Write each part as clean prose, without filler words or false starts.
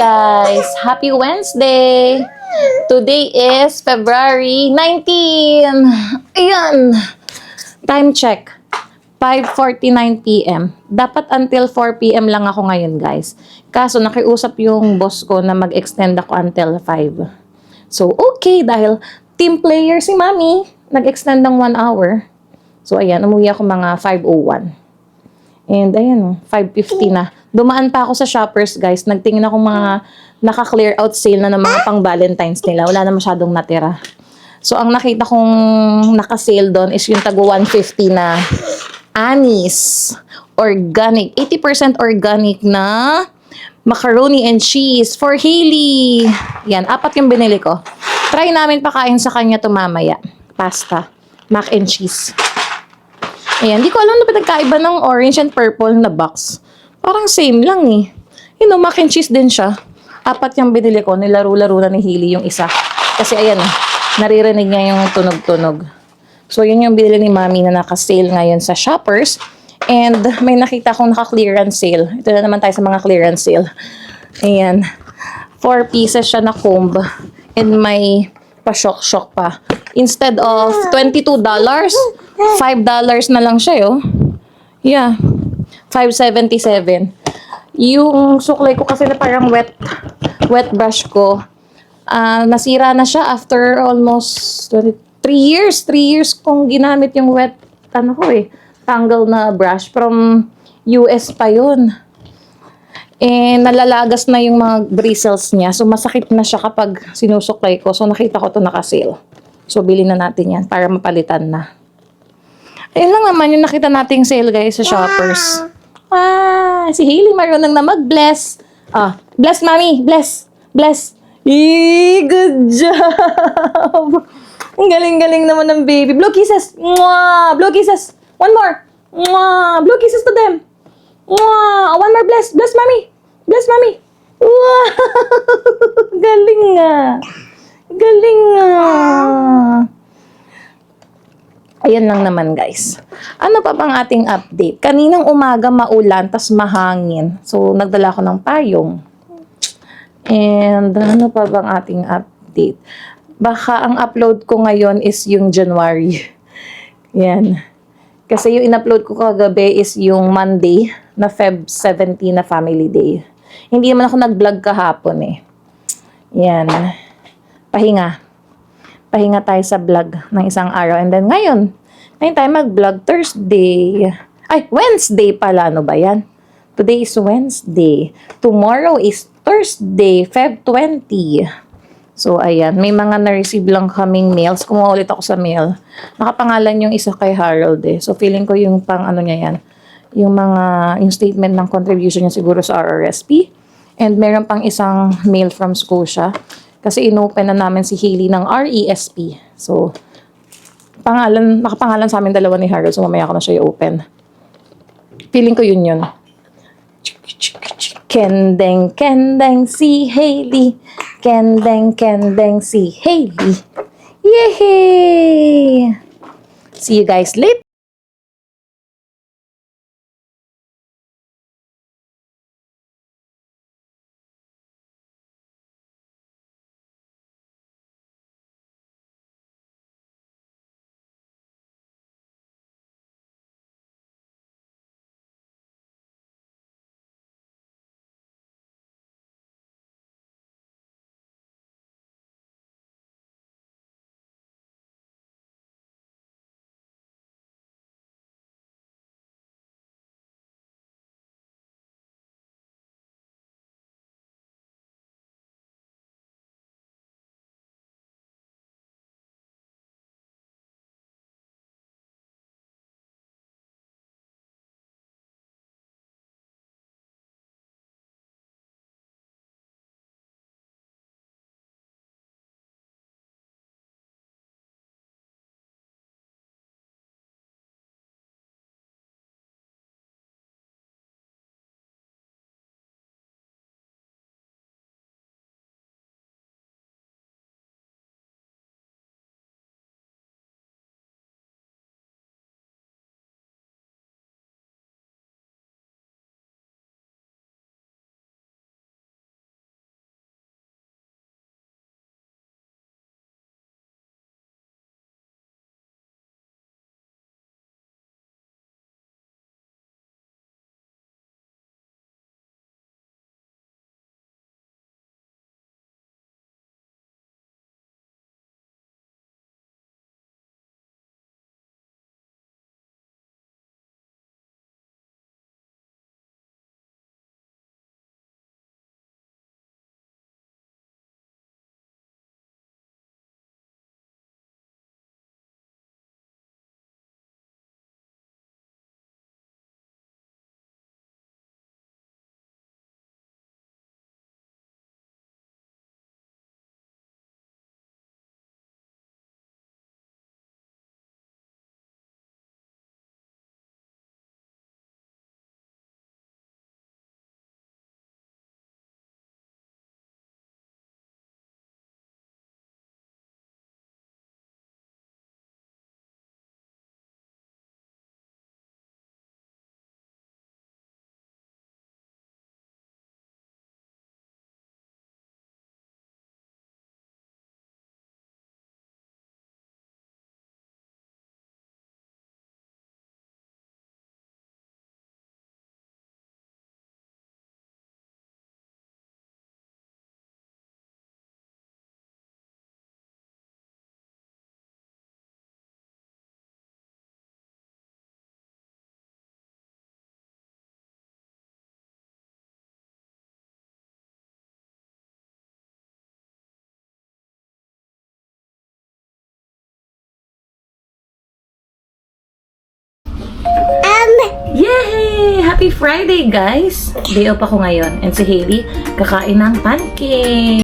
Guys, happy Wednesday! Today is February 19. Ayan. Time check. 5:49 p.m. Dapat until 4 p.m. lang ako ngayon, guys. Kaso nakiusap yung boss ko na mag-extend ako until 5. So, okay, dahil team player si Mami, nag-extend ng 1 hour. So, ayan, umuwi ako mga 5:01. And ayan, 5:50 na. Dumaan pa ako sa Shoppers, guys. Nagtingin ako mga naka-clear out sale na ng mga pang Valentine's nila. Wala na masyadong natira. So, ang nakita kong naka-sale doon is yung tago 150 na anis. organic, 80% organic na macaroni and cheese for Hailey. Yan, 4 yung binili ko. Try namin pakain sa kanya to mamaya. Pasta, mac and cheese. Ayan, di ko alam na pinagkaiba ng orange and purple na box. Parang same lang eh. You know, mac and cheese din siya. 4 yung binili ko, nilaro-laro na ni Hailey yung isa. Kasi ayan, naririnig niya yung tunog-tunog. So, yun yung binili ni Mami na naka-sale ngayon sa Shoppers. And may nakita akong naka-clearance sale. Ito na naman tayo sa mga clearance sale. Ayan. 4 pieces siya na comb. And may pa-shock-shock pa. Instead of $22, $5 na lang siya, oh. Yeah. $5.77. Yung suklay ko kasi na parang wet brush ko, nasira na siya after almost 3 years. 3 years kong ginamit yung wet, tangle na brush. From US pa yun. Nalalagas na yung mga bristles niya. So, masakit na siya kapag sinusuklay ko. So, nakita ko to naka-sale. So, bilhin na natin yan para mapalitan na. Ayun lang naman yung nakita nating sale, guys, sa Shoppers. Si Hailey marunong na mag-bless. Bless, Mami. Bless. Bless. Good job. Ang galing-galing naman ng baby. Blue kisses. Mwah! Blue kisses. One more. Mwah! Blue kisses to them. Mwah! One more bless. Bless, Mami. Bless, Mami. Wow! Galing nga. Galing nga. Ayan lang naman, guys. Ano pa bang ating update? Kaninang umaga maulan, tas mahangin. So, nagdala ko ng payong. And ano pa bang ating update? Baka ang upload ko ngayon is yung January. Yan. Kasi yung in-upload ko kagabi is yung Monday na Feb 17 na Family Day. Hindi naman ako nag-vlog kahapon eh. Yan. Pahinga tayo sa vlog ng isang araw. And then ngayon tayo mag-vlog Thursday. Ay, Wednesday pala. Ano ba yan? Today is Wednesday. Tomorrow is Thursday, Feb 20. So, ayan. May mga na-receive lang kaming mails. Kumuha ulit ako sa mail. Nakapangalan yung isa kay Harold eh. So, feeling ko yung pang ano niya yan. Yung statement ng contribution niya siguro sa RRSP. And meron pang isang mail from Scotia. Kasi inopen na namin si Hailey ng RESP. So, nakapangalan sa amin dalawa ni Harold. So, mamaya ko na siya i-open. Feeling ko yun. Kendeng, kendeng si Hailey. Kendeng, kendeng si Hailey. Yay! See you guys later. Friday, guys! Day off ako ngayon. And si Hailey, kakain ng pancake.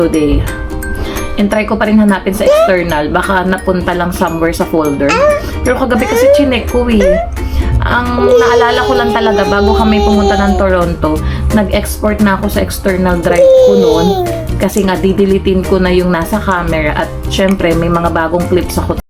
Today. And try ko pa rin hanapin sa external. Baka napunta lang somewhere sa folder. Pero kagabi kasi chinek ko eh. Ang naalala ko lang talaga bago kami pumunta ng Toronto, nag-export na ako sa external drive ko noon. Kasi nga didilitin ko na yung nasa camera at syempre may mga bagong clips ako.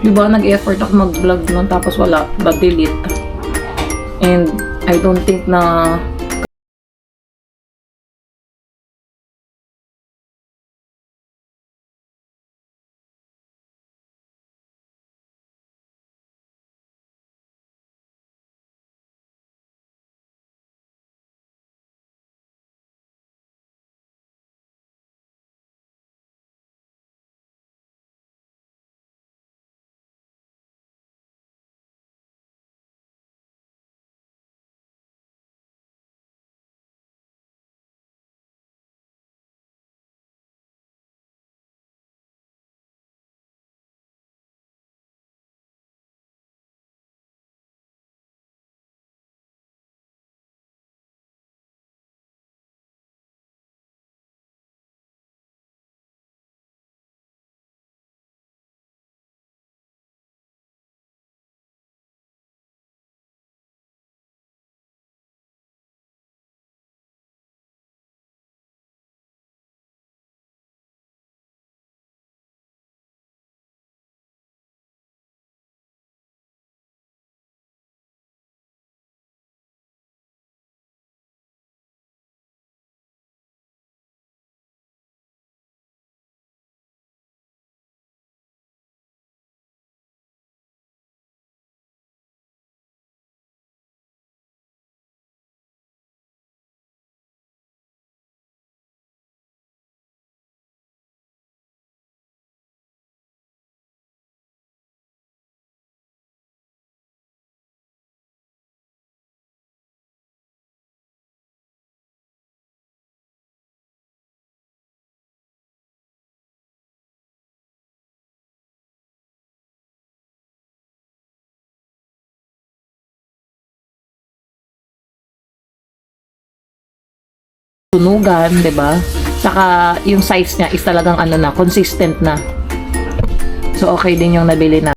Diba, nag-effort ako mag-vlog nun tapos wala, delete. And I don't think na tunugan, 'di ba? Saka yung size niya is talagang ano na, consistent na. So okay din yung nabili na.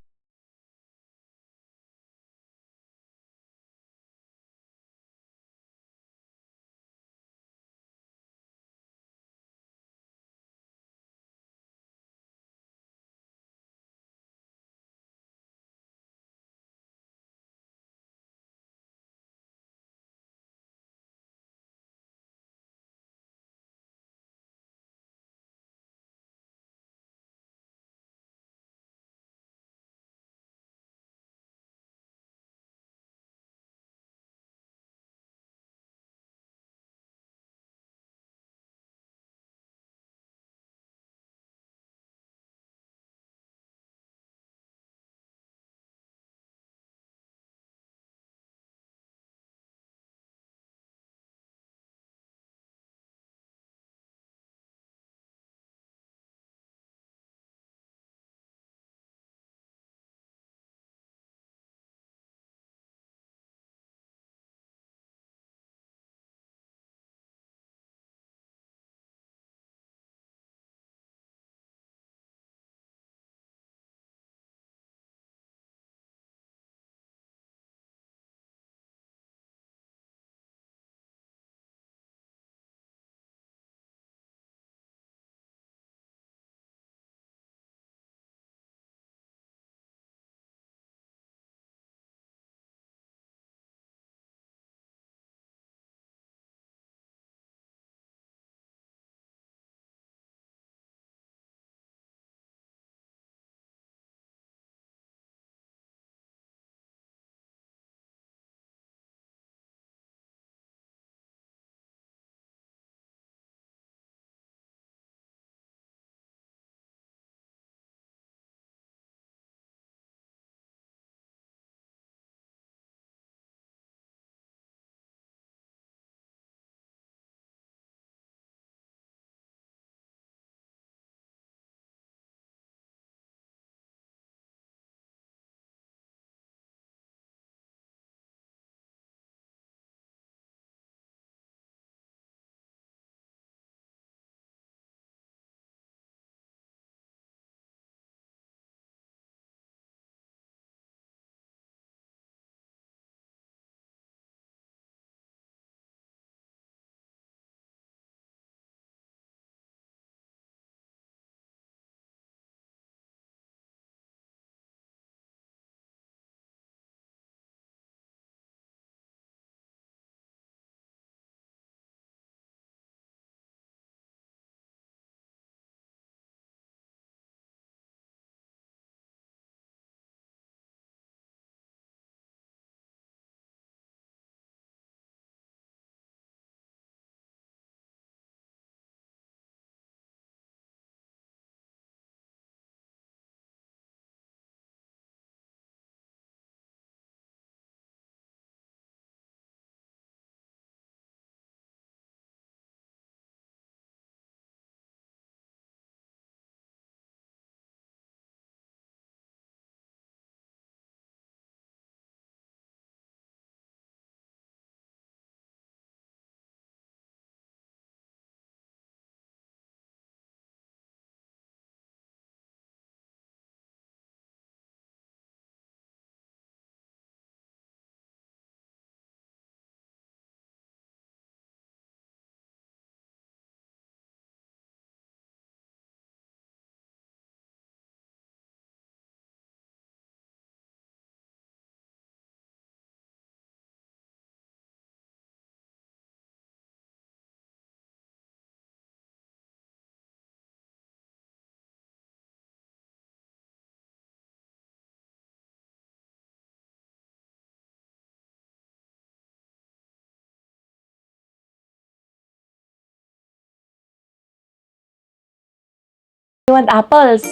You want apples?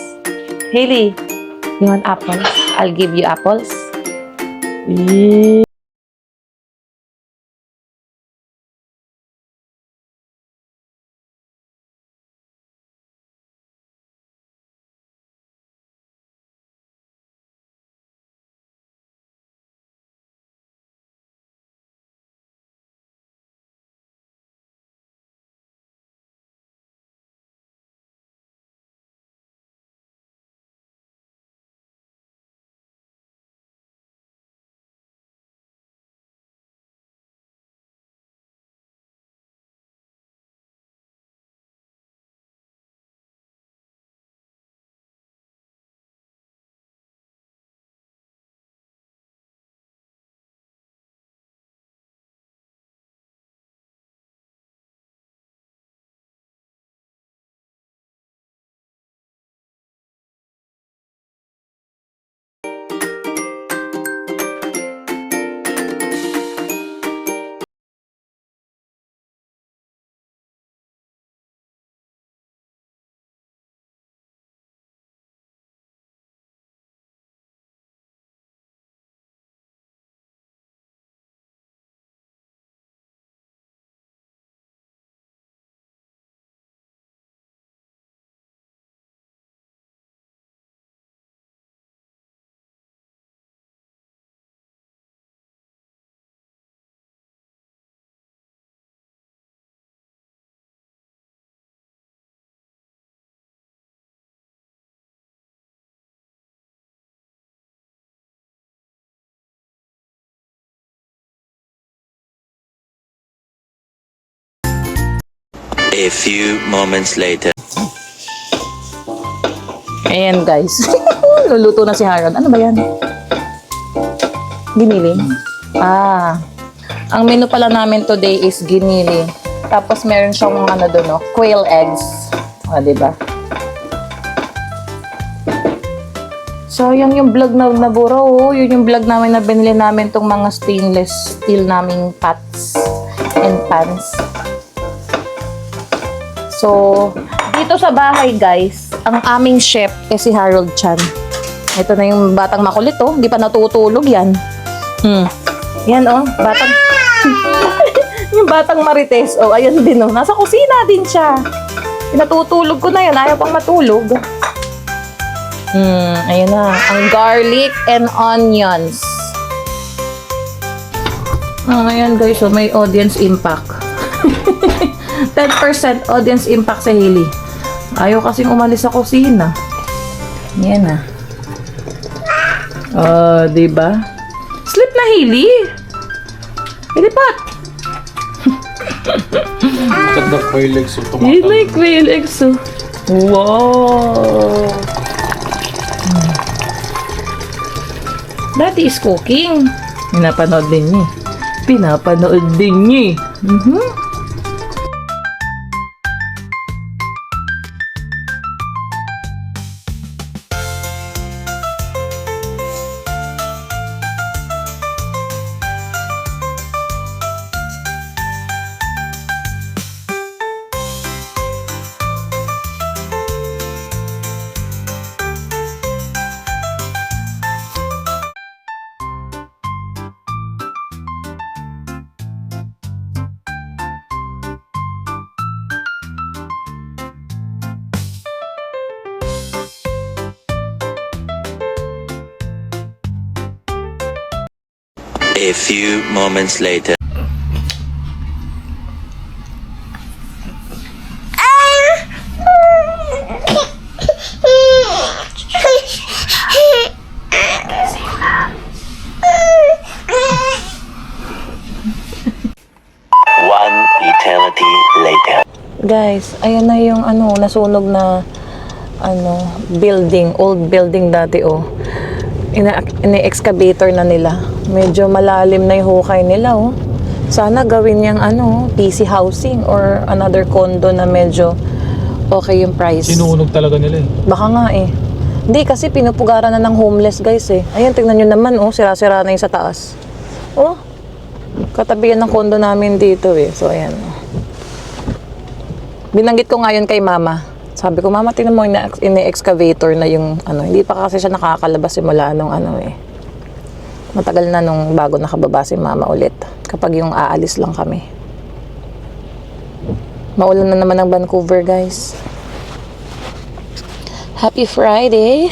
Haley, you want apples? I'll give you apples. A few moments later. Ayan guys. Luluto na si Harold. Ano ba yan? Giniling? Ah. Ang menu pala namin today is giniling. Tapos meron siyang ano doon, no? Quail eggs. O, diba? Sayang yung vlog na nabura, oh. Yun yung vlog namin na binili namin tong mga stainless steel naming pots and pans. So, dito sa bahay, guys, ang aming chef si Harold Chan. Ito na yung batang makulit, oh. Hindi pa natutulog yan. Yan, oh. Batang... yung batang marites. Oh, ayan din, oh. Nasa kusina din siya. Pinatutulog ko na yan. Ayaw pang matulog. Ayan na. Ang garlic and onions. Ayan, guys. So, may audience impact. 10% audience impact sa Hailey. Ayaw kasing umalis sa kusina. Yan na. Diba? Sleep na, Hailey. Ilipat. Maganda quail eggs. Yun na yung quail eggs. Wow. Daddy is cooking. Pinapanood din niya. Pinapanood din niya. A few moments later. One eternity later. Guys, ayan na yung nasunog na building, old building dati, oh. Ine-excavator na nila. Medyo malalim na yung hukay nila, oh. Sana gawin niyang PC housing or another condo na medyo okay yung price. Sinunog talaga nila eh. Baka nga eh. Hindi, kasi pinupugaran na ng homeless, guys eh. Ayan, tingnan nyo naman, oh. Sira-sira na yung sa taas. Oh. Katabihan ng condo namin dito eh. So, ayan. Binanggit ko ngayon kay mama. Sabi ko, mama, tingnan mo, ine-excavator na yung hindi pa kasi siya nakakalabas simula nung matagal na nung bago nakababa si mama ulit. Kapag yung aalis lang kami. Maulan na naman ang Vancouver, guys. Happy Friday!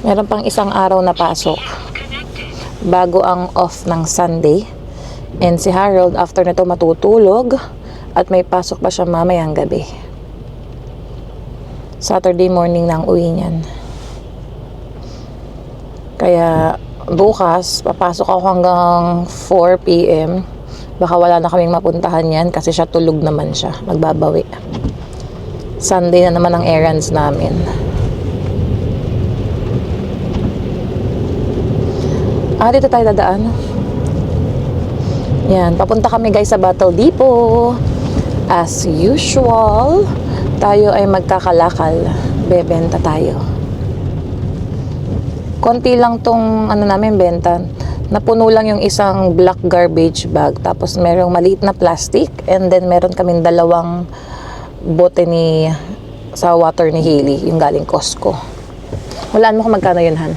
Meron pang isang araw na pasok. Bago ang off ng Sunday. And si Harold, after nito matutulog. At may pasok pa siya mamayang gabi. Saturday morning na ang uwi niyan. Kaya bukas, papasok ako hanggang 4 p.m. Baka wala na kaming mapuntahan yan kasi siya tulog naman siya. Magbabawi. Sunday na naman ang errands namin. Dito tayo dadaan. Yan, papunta kami guys sa Battle Depot. As usual, tayo ay magkakalakal. Bebenta tayo. Konti lang tong namin benta. Napuno lang yung isang black garbage bag. Tapos merong maliit na plastic. And then meron kaming dalawang bote sa water ni Hailey. Yung galing Costco. Walaan mo kung magkano yun, Han?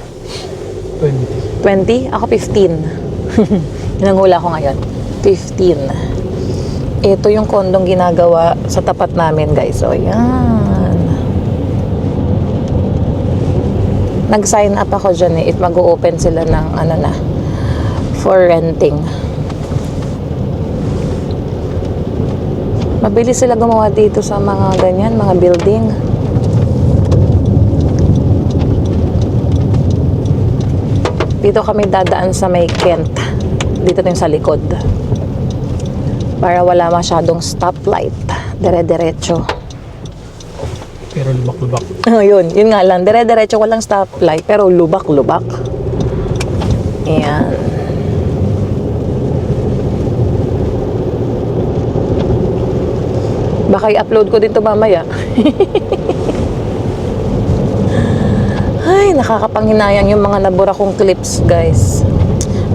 20. 20? Ako 15. Yun ang hula ko ngayon. 15. Ito yung kondong ginagawa sa tapat namin, guys. So, yan. Nag-sign up ako dyan if mag-o-open sila ng for renting. Mabilis sila gumawa dito sa mga ganyan, mga building. Dito kami dadaan sa may Kent. Dito din sa likod. Para wala masyadong stoplight. Dire-diretso. Pero lubak-lubak. Oh, yun nga lang. Dire-diretso walang stoplight, pero lubak-lubak. Ayan. Baka i-upload ko din to mamaya. Ay, nakakapanghinayang yung mga nabura kong clips, guys.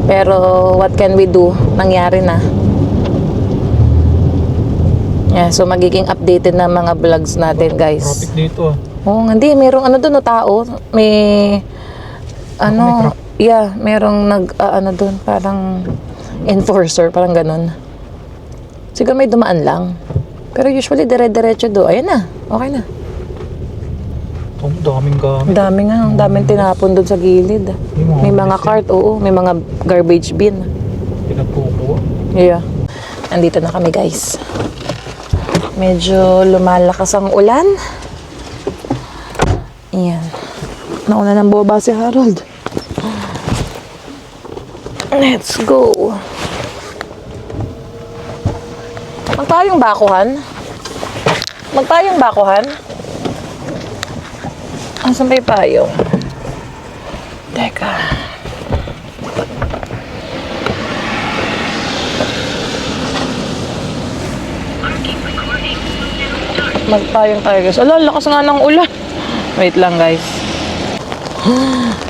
Pero, what can we do? Nangyari na. Yeah, so magiging updated na mga vlogs natin, guys. Traffic dito ah. Oo, hindi. Merong ano doon, tao. May, ano, yeah, merong ano doon, parang enforcer, parang ganun. Siguro may dumaan lang. Pero usually, dire-diretso do. Ayan na, okay na. Ang daming gamit. Dami nga, ang daming tinapon doon sa gilid. May mga cart, oo, may mga garbage bin. Pinagpukuha. Yeah. Andito na kami, guys. Medyo lumalakas ang ulan. Ayan. Nauna ng boba si Harold. Let's go. Magtayong bakuhan? Magtayong bakuhan? Asan ba yung payong? Teka. Magpayong tayo, guys. Ala, lakas nga ng ulan. Wait lang, guys.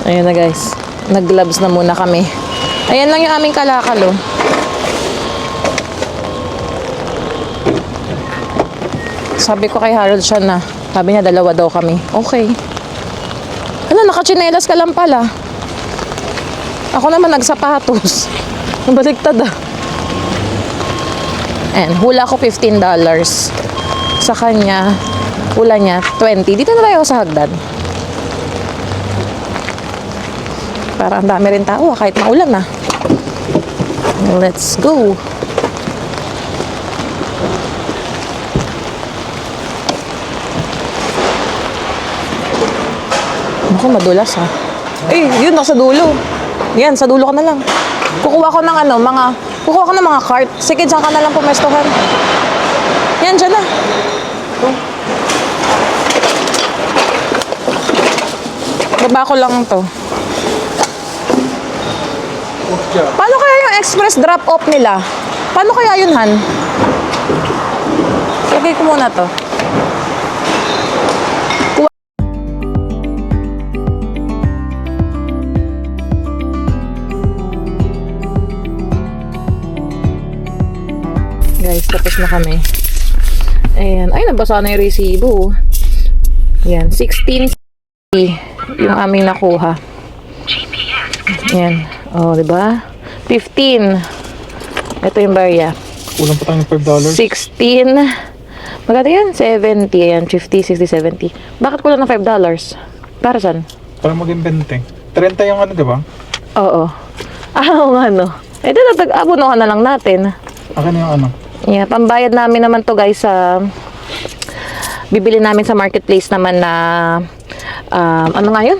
Ayan na, guys. Nag-gloves na muna kami. Ayan lang yung aming kalakal, oh. Sabi ko kay Harold siya na. Sabi niya, dalawa daw kami. Okay. Ala, nakachinelas ka lang pala. Ako naman nagsapatos. Nabaliktad, ah. Ayan, hula ko $15. Sa kanya, hula niya 20. Dito na tayo sa hagdan. Para ang dami rin tao kahit maulan na. Let's go. Naku, madulas ha. Yun, nasa dulo. Yan, sa dulo ka na lang. Kukuha ko ng kukuha ko ng mga cart. Sige, dyan ka na lang pumestohan. Yan, dyan na. Baba ko lang to. Paano kaya yung express drop-off nila? Paano kaya yun, Han? Lagay ko muna to. Guys, tapos na kami. Ayan. Ay, nabasa na yung resibo. Ayan, 16 yung aming nakuha. Ayan. Oh, diba? 15. Ito yung barya. Kulang pa tayo ng $5. 16. Maganda yan? 70. Ayan, 50, 60, 70. Bakit kulang ng $5? Para saan? Para maging 20. 30 yung ano, di ba? Oo. Oo nga, no. Eh, abono ka na lang natin. Akin yung ano. Yeah, pambayad namin naman to, guys, sa bibili namin sa marketplace naman na ano nga yun?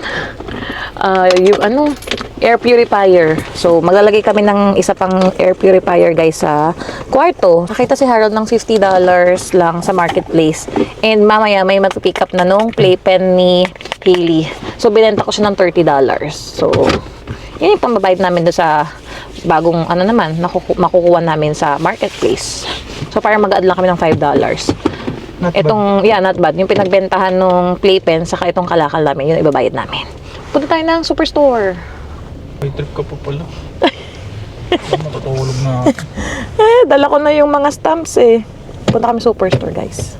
Yung air purifier. So, maglalagay kami ng isa pang air purifier, guys, sa kwarto. Nakita si Harold ng $50 lang sa marketplace. And mamaya may mag-pick up na nung playpen ni Hailey. So, binenta ko siya ng $30. So, yun yung pambabayad namin doon sa bagong makukuha namin sa marketplace. So, parang mag-add lang kami ng $5. Not bad. Yung pinagbentahan nung playpen saka itong kalakal namin, yun ibabayad namin. Punta tayo ng superstore. May trip ka pa pala. Matutulog na. Dala ko na yung mga stamps eh. Punta kami superstore, guys.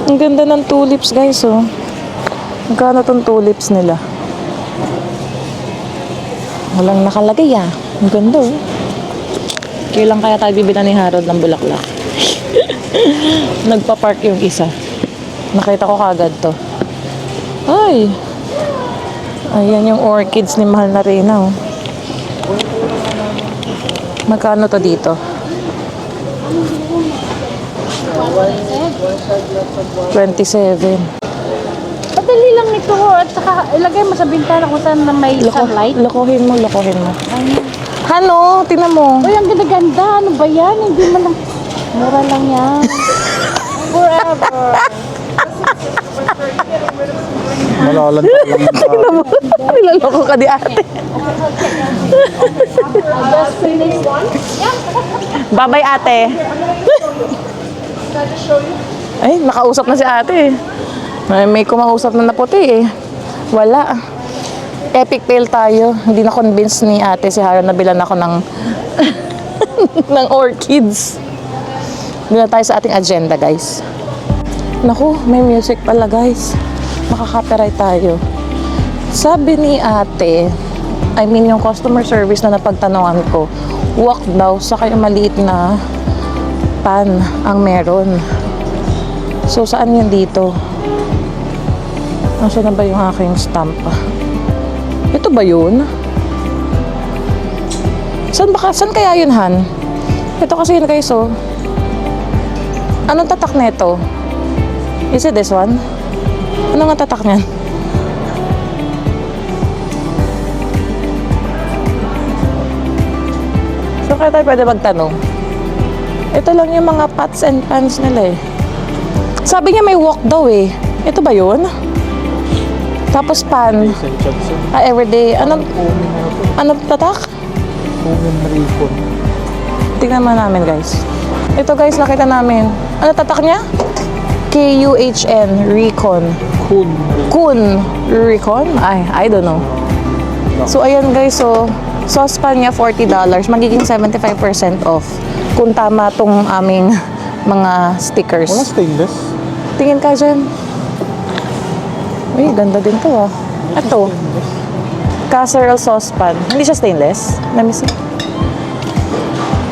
Ang ganda ng tulips, guys, oh. Magkano tong tulips nila? Walang nakalagay, ah. Ang ganda, oh. Kailan kaya tayo bibila ni Harold ng bulaklak? Nagpa-park yung isa. Nakita ko kagad to. Ay! Ayan yung orchids ni Mahal na Reyna, oh. Magkano to dito? 27. Madali lang ito at saka ilagay mo sa bintana kung saan na may sunlight. Lokohin mo. Hano, tingnan mo. Uy, ang ganda-ganda. Ano ba yan? Hindi mo lang... Mura lang yan. Forever. Malalan pa lang yung tao. Nilaloko ka di ate. Bye-bye ate. Ay, nakausap na si ate. May kumausap na puti eh. Wala. Epic fail tayo. Hindi na convince ni ate si Hara na bilan ako ng ng orchids. Doon na tayo sa ating agenda, guys. Naku, may music pala, guys. Makaka-copyright tayo. Sabi ni ate, I mean yung customer service na napagtanungan ko, wok daw sa kayo maliit na pan ang meron. So, saan yun dito? Nasaan na ba yung aking stamp? Ito ba yun? Saan kaya yun, Han? Ito kasi yun, guys, oh. Anong tatak neto? Is it this one? Ano nga tatak niyan? So, kaya tayo pwede magtanong. Ito lang yung mga pots and pans nila eh. Sabi niya may wok daw eh. Ito ba yun? Tapos pan. Everyday. Anong tatak? Kumin Recon. Tingnan mo namin, guys. Ito, guys, nakita namin. Ano tatak niya? K-U-H-N. Recon. Kun. Recon? I don't know. So, ayan, guys. So, saucepan niya $40. Magiging 75% off. Kung tama tong aming mga stickers. Wala stainless. Tingin ka dyan. Uy, ganda din to ah. Ito. Casserole saucepan. Hindi siya stainless. Let me see.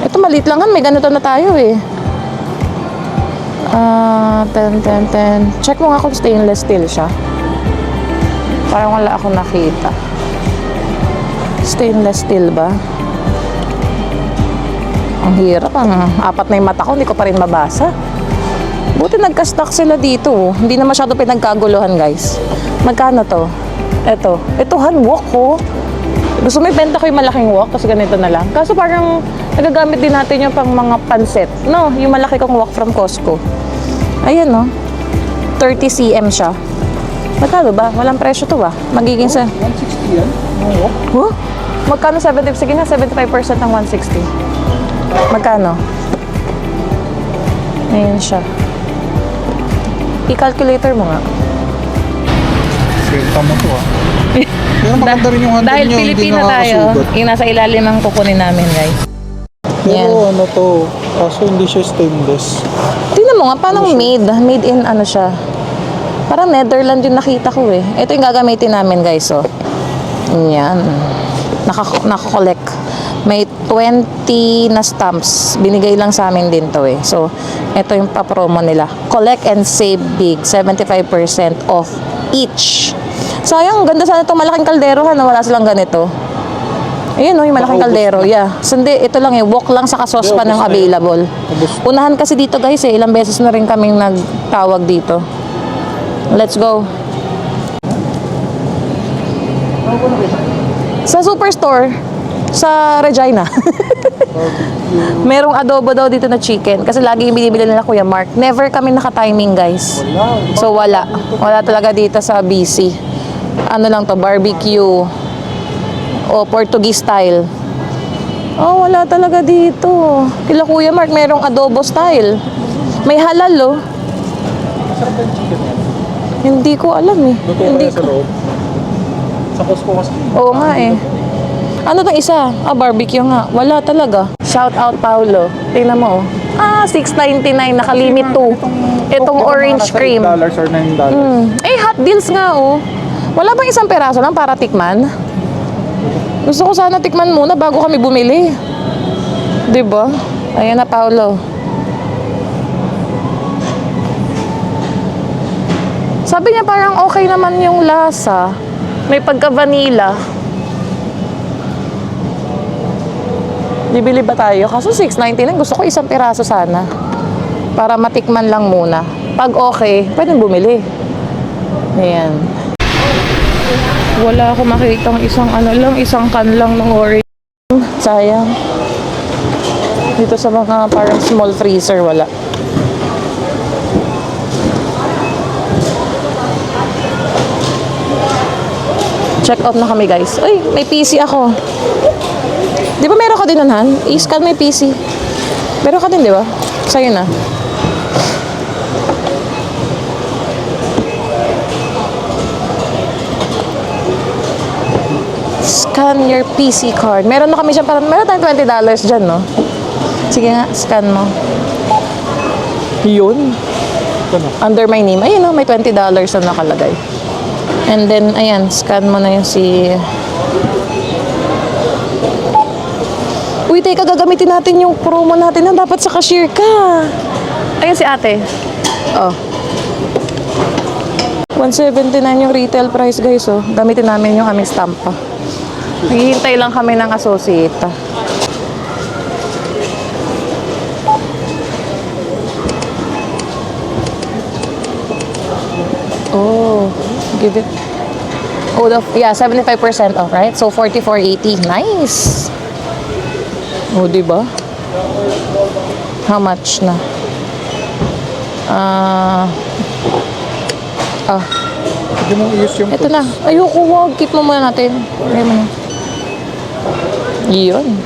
Ito maliit lang. May ganito na tayo eh. 10. Check mo nga kung stainless steel siya. Parang wala akong nakita. Stainless steel ba? Ang hirap. Apat na yung mata ko. Hindi ko pa rin mabasa. Buti nagka-stock sila dito. Hindi na masyado pinagkaguluhan, guys. Magkano to? Ito wok ko. Gusto mo ibenta ko yung malaking wok kasi ganito na lang. Kaso parang nagagamit din natin yung pang mga pansit. No, yung malaki kong wok from Costco. Ayan, no. 30 cm siya. Magkano ba? Walang presyo to ba? Magiging sa... 160 yan? Wok? Huh? Magkano 70? Sige na, 75% ng 160. Magkano? Ayan siya. I-calculator mo nga. Benta mo to ah. Pero maganda rin yung handle Dahil nyo, Pilipina hindi tayo, nakakasugat. yung nasa ilalim ang kukunin namin, guys. Pero ano to, kaso hindi siya stainless. Tingnan mo nga, parang made in ano siya. Parang Netherlands yung nakita ko eh. Ito yung gagamitin namin, guys, oh. Yan. Nakakolect. May 20 na stamps. Binigay lang sa amin din to eh. So, ito yung pa-promo nila. Collect and save big. 75% off each. Sayang, ganda sana itong malaking kaldero ha, na wala silang ganito. Ayun o, yung malaking kaldero. Yeah. Sundi, ito lang eh. Wok lang sa kasospan ng available. Unahan kasi dito guys eh. Ilang beses na rin kaming nagtawag dito. Let's go. Sa Superstore, sa Regina. Merong adobo daw dito na chicken. Kasi lagi yung binibili nila Kuya Mark. Never kami naka-timing guys. So wala. Wala talaga dito sa BC. Ano lang to, barbecue. O Portuguese style. Oh, wala talaga dito. Kila Kuya Mark, merong adobo style. May halal oh. Masarap yung chicken yan. Hindi ko alam eh. Luto Hindi kaya sa ko. loob. Sa Costco kasi. Oo nga eh. Ano tong isa? Barbecue nga. Wala talaga. Shout out, Paulo. Tingnan mo. Oh. $6.99. Nakalimit 2. Itong orange cream. $8 or $9. Eh, hot deals nga oh. Wala bang isang peraso lang para tikman? Gusto ko sana tikman muna bago kami bumili. 'Di ba? Ayan na, Paulo. Sabi niya parang okay naman yung lasa. May pagka-vanilla. Bibili ba tayo? Kaso $6.99, gusto ko isang piraso sana. Para matikman lang muna. Pag okay, pwedeng bumili. Ayan. Wala ako makitang isang can lang ng orange. Sayang. Dito sa mga parang small freezer, wala. Check out na kami, guys. Uy, may PC ako. Di ba meron ka din nun, Han? I-scan may PC. Meron ka din, di ba? Sa'yo na. Scan your PC card. Meron na kami siya, parang meron tayong $20 dyan, no? Sige nga, scan mo. Yun. Under my name. Ayun, no? May $20 na nakalagay. And then, ayan, scan mo na yung si... Uy, teka, gagamitin natin yung promo natin na dapat sa cashier ka. Ayan si ate. Oh. 179 yung retail price, guys, oh. Gamitin namin yung aming stamp pa. Naghihintay lang kami ng associate. Oh, give it. Oh, yeah, 75% off, right? So 44.80. Nice. Oh, di ba? How much na? Hindi mo i-use yung Ito na. Ayoko, wag. Keep mo muna natin. Lagay mo na. Yun.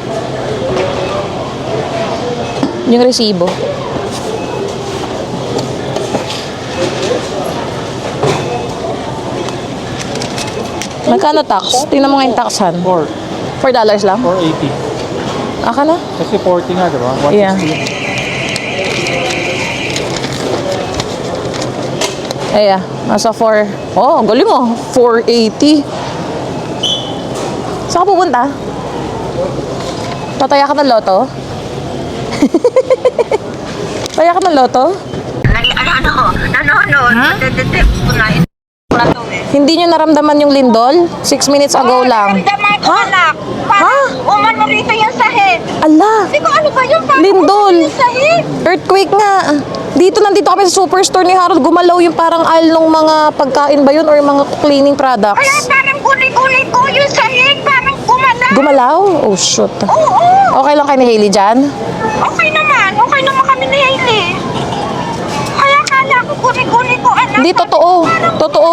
Yung resibo. Magkano tax? Tingnan mo nga yung tax, Han. $4 lang? 480. Aka na? Kasi 40 nga, diba? 160. Yeah. Ayan, nasa 4. Oh, ang galing mo. 480. Saan ka pupunta? Tataya ka ng loto? Taya ka ng loto? Hindi nyo naramdaman yung lindol? 6 minutes ago lang. Ha? Ha? Uman mo rito yung sahig. Ala! Hindi ko ano ba yun? Parang Lindol! yung sahig. Earthquake nga! Nandito kami sa superstore ni Harold. Gumalaw yung parang aisle ng mga pagkain ba yun or yung mga cleaning products. Kaya parang guli-guli ko yung sahig. Parang gumala. Gumalaw? Oh, shoot. Oo. Okay lang kay ni Hailey dyan? Okay naman. Okay naman kami ni Hailey. Kaya kala ko guli-guli ko anak. Hindi, totoo. Totoo.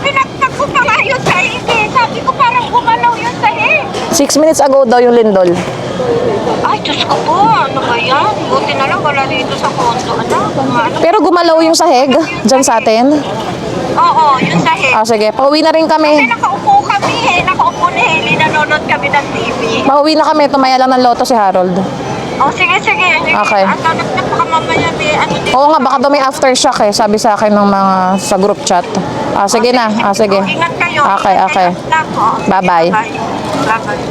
Pinagtag ko pa nga yung sahig eh. Sabi ko parang gumalaw yung sahig. 6 minutes ago daw yung lindol. Ay, Diyos ko po. Ano ba yan? Buti na lang wala dito sa kondo. Ano? Pero gumalaw yung sahig dyan sa atin. Oo, yung sahig. Ah, sige. Pauwi na rin Kasi kami. nakaupo kami eh. Nakaupo ni Hailey. Nanonood kami ng TV. Pauwi na kami. Tumaya lang ng loto si Harold. Oh, sige. Okay. Ang tanong na baka mamaya may ano dito. Oo nga, baka daw may aftershock eh. Sabi sa akin ng mga sa group chat. Ah, sige na. Ah, sige. Oh, ingat kayo. Okay, Ingat okay. kayo. Love, oh. Bye-bye. Bye-bye.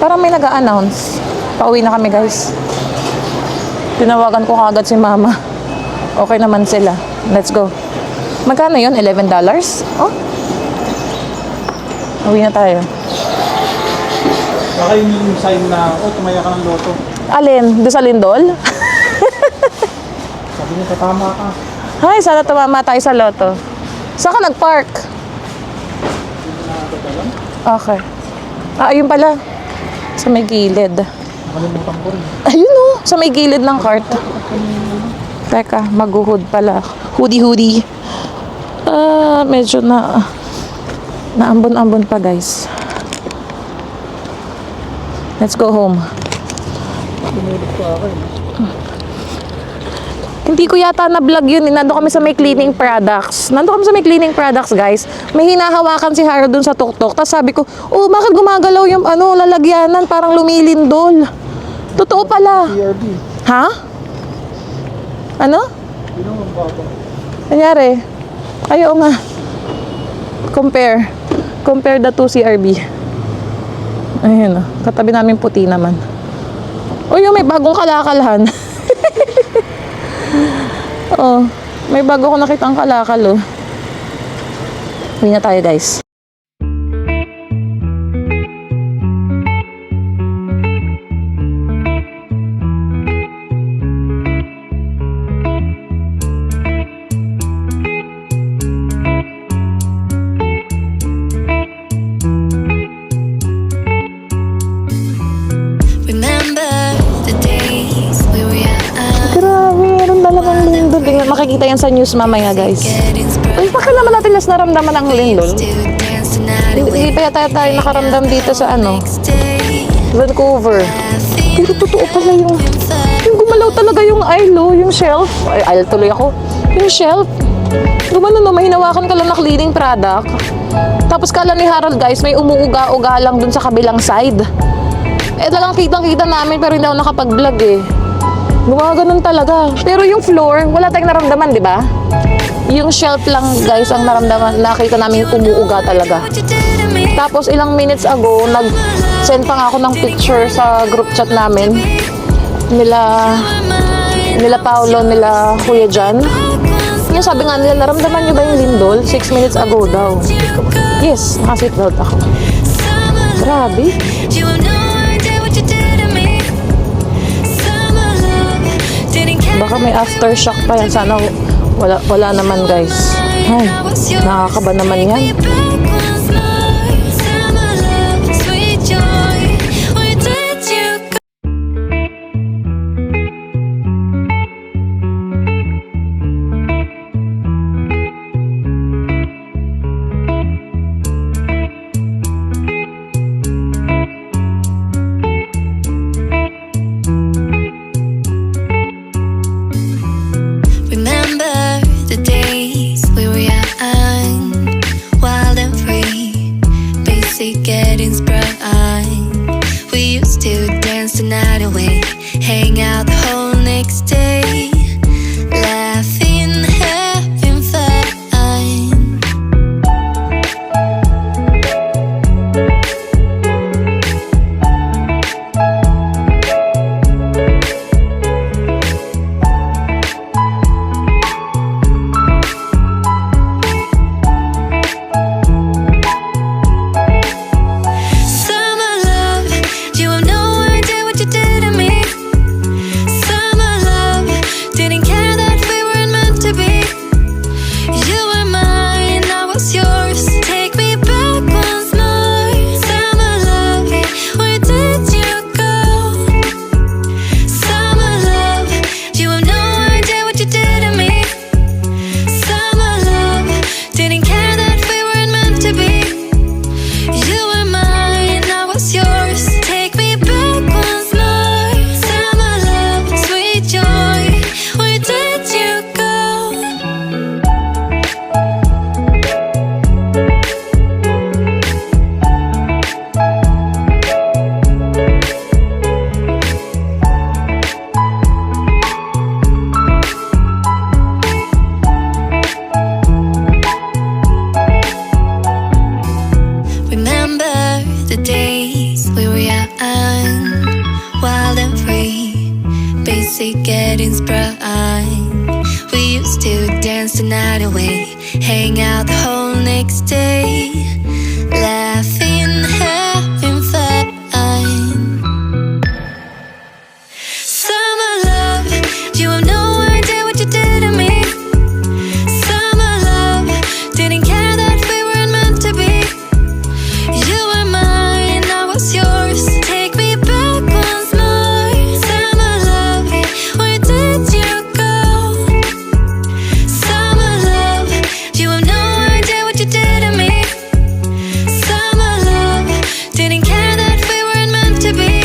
Parang may nag-a-announce. Pauwi na kami, guys. Tinawagan ko kagad si mama. Okay naman sila. Let's go. Magkano yun? $11? Oh. Uwi na tayo. Baka yun yung sign na, tumaya ka ng loto. Alin? Doon sa lindol? Sabi niya, tatama ka. Ay, sana tumama tayo sa loto. Saan ka nag-park? Okay. Ah, ayun pala. Sa may gilid. Nakalimutan ko rin. Ayun oh, sa may gilid ng cart. Teka, maghuhud pala. Hoodie. Medyo naambon-ambon pa, guys. Let's go home. Hindi ko yata na-vlog yun. Nando kami sa may cleaning products. Guys. May hinahawakan si Harold dun sa tuktok. Tapos sabi ko, oh, bakit gumagalaw yung lalagyanan? Parang lumilindol. Totoo pala. PRB. Ha? Ano? Yun ang baba. Nangyari? Ayaw nga. Compare the two CRB. Ayun, katabi namin puti naman. O yung may bagong kalakalhan. Oh, may bago ko nakitang kalakal, oh. Uwi na tayo, guys. makikita yan sa news mamaya, guys. Uy, pakilaman natin nas naramdaman ang lindol. Hindi pa yata tayo nakaramdam dito sa Vancouver. Pero totoo pala yung gumalaw talaga yung aisle, yung shelf. Ay, aisle tuloy ako. Yung shelf. Gumano no, may hinawakan ka lang na cleaning product. Tapos kala ni Harold, guys, may umuuga-uga lang dun sa kabilang side. Eh, talagang kitang-kita namin pero hindi ako nakapag-vlog eh. Gumaganon talaga. Pero yung floor, wala tayong naramdaman, di ba? Yung shelf lang, guys, ang naramdaman. Nakita namin umuuga talaga. Tapos ilang minutes ago, nag-send pa nga ako ng picture sa group chat namin. Nila Paolo, nila Kuya Jan. Yung sabi nga nila, naramdaman nyo ba yung lindol? 6 minutes ago daw. Yes, naka-seatbelt ako. Grabe. Baka may aftershock pa yan. Sana wala naman, guys. Ay, nakakaba naman yan. Remember the days we were young, wild and free, basic getting sprung. We used to dance the night away, hang out the whole next day, laughing, having fun. Summer love, you have no idea what you did to me. Summer love, didn't care that we weren't meant to be. You were mine, I was yours. Take me back once more. Summer love, where did you go? Summer love, you have no idea what you did to me. Summer love, didn't care that we weren't meant to be. You were mine, I was yours. Take me back once more. Summer love, sweet joy, where did you go? Remember the days we were young, wild and free, basic getting sprung. We used to dance the night away, hang out the whole next day, laughing, having fun. Summer love, you have no idea what you did to me. Summer love, didn't care that we weren't meant to be. You were mine, I was yours. Take me back once more. Summer love, where did you go? Summer love, you have no idea what you did to me. Summer love, didn't care that we weren't meant to be.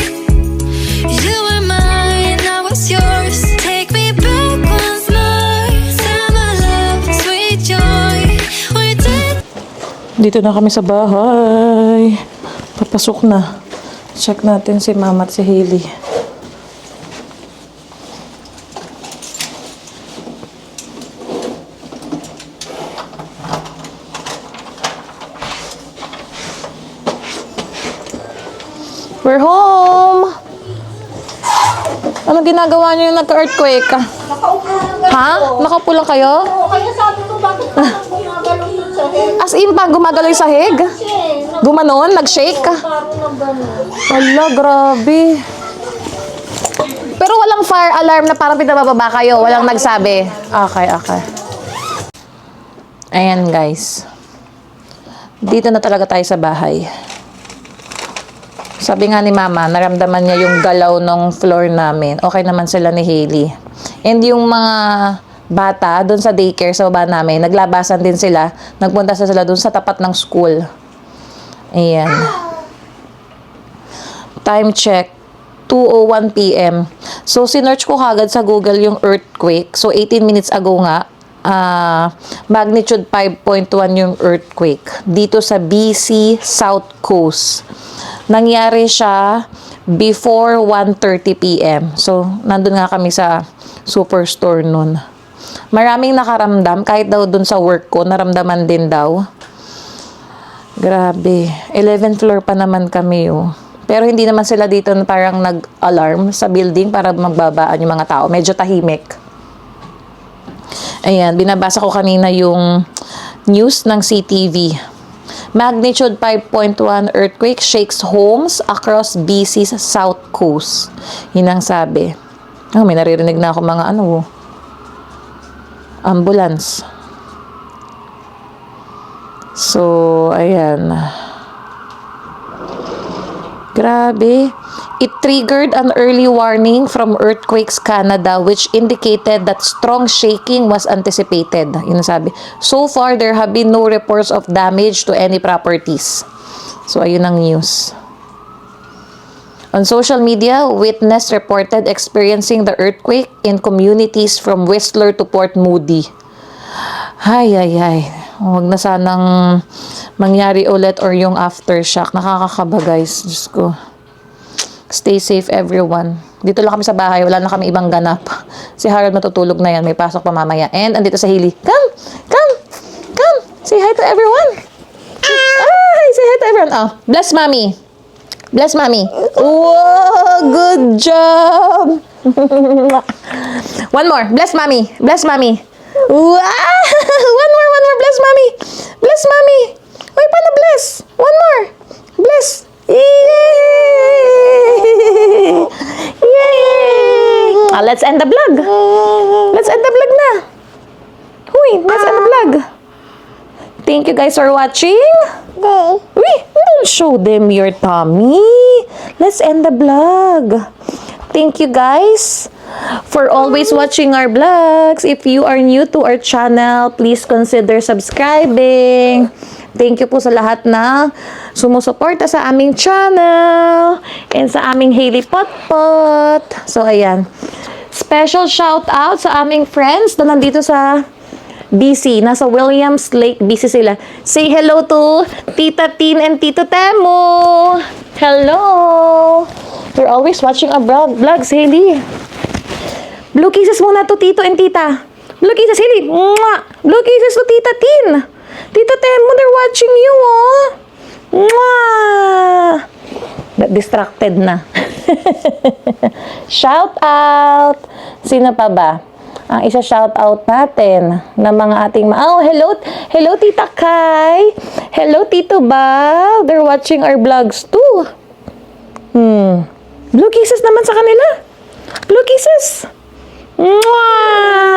You were mine, I was yours. Take me back once more. Summer love, sweet joy, where did Dito na kami sa bahay. Papasok na. Check natin si Mama at si Hailey. We're home! Ano ginagawa niyo yung nagka-earthquake? Ha? Nakaupo lang kayo? Kaya sabi ko, bakit parang gumagalaw dun sa head? As in, pag gumagalaw yung sahig? Gumanon? Nag-shake? Parang ng gano'n. Hala, grabe. Pero walang fire alarm na parang pinababa kayo. Walang nagsabi. Okay, okay. Ayan, guys. Dito na talaga tayo sa bahay. Sabi nga ni Mama, naramdaman niya yung galaw ng floor namin. Okay naman sila ni Hailey. And yung mga bata doon sa daycare sa baba namin. Naglabasan din sila. Nagpunta sila doon sa tapat ng school. Ayan. Time check. 2:01 p.m. So, sinearch ko kagad sa Google yung earthquake. So, 18 minutes ago nga, magnitude 5.1 yung earthquake. Dito sa BC South Coast. Nangyari siya before 1:30 p.m. So, nandun nga kami sa superstore nun. Maraming nakaramdam. Kahit daw dun sa work ko, naramdaman din daw. Grabe. 11th floor pa naman kami, oh. Pero hindi naman sila dito parang nag-alarm sa building para magbabaan yung mga tao. Medyo tahimik. Ayan, binabasa ko kanina yung news ng CTV. Magnitude 5.1 earthquake shakes homes across BC's South Coast. Yun ang sabi. Oh, may naririnig na ako mga ambulance. So, ayan. Grabe. It triggered an early warning from Earthquakes Canada which indicated that strong shaking was anticipated. Yun ang sabi. So far, there have been no reports of damage to any properties. So, ayun ang news. On social media, witness reported experiencing the earthquake in communities from Whistler to Port Moody. Ay. Huwag na sanang mangyari ulit or yung aftershock. Nakakakaba, guys. Diyos ko. Stay safe, everyone. Dito lang kami sa bahay. Wala na kami ibang ganap. Si Harold matutulog na yan. May pasok pa mamaya. And andito sa Hili. Come! Say hi to everyone. Say hi to everyone. Oh, bless mommy. Bless mommy. Whoa! Good job! One more. Bless mommy. Bless mommy. Wow! One more. Bless mommy. Bless mommy. Wait, paano bless? One more. Bless. Yay! Yay! Let's end the vlog. Let's end the vlog na. Huy, let's end the vlog. Thank you guys for watching. Wait, don't show them your tummy. Let's end the vlog. Thank you guys for always watching our vlogs. If you are new to our channel, please consider subscribing. Thank you po sa lahat na sumusuporta sa aming channel and sa aming Hailey Potpot. So, ayan. Special shout out sa aming friends na nandito sa BC. Nasa Williams Lake, BC sila. Say hello to Tita Tin and Tito Temo. Hello. You're always watching our vlogs, Hailey. Blue kisses muna to Tito and Tita. Blue kisses, Hailey. Mwah! Blue kisses to Tita Tin. Tita Temo, they're watching you, oh. Mwah! Distracted na. Shout out. Sino pa ba? Ang isa shout out natin ng mga ating hello Tita Kai. Hello Tito Bob. They're watching our vlogs too. Blue kisses naman sa kanila. Blue kisses. Mwah!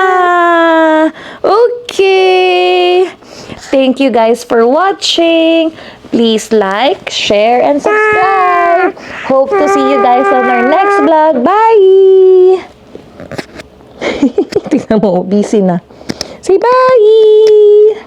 Okay. Thank you guys for watching. Please like, share, and subscribe. Hope to see you guys on our next vlog. Bye! Tingnan mo, busy na. Say bye!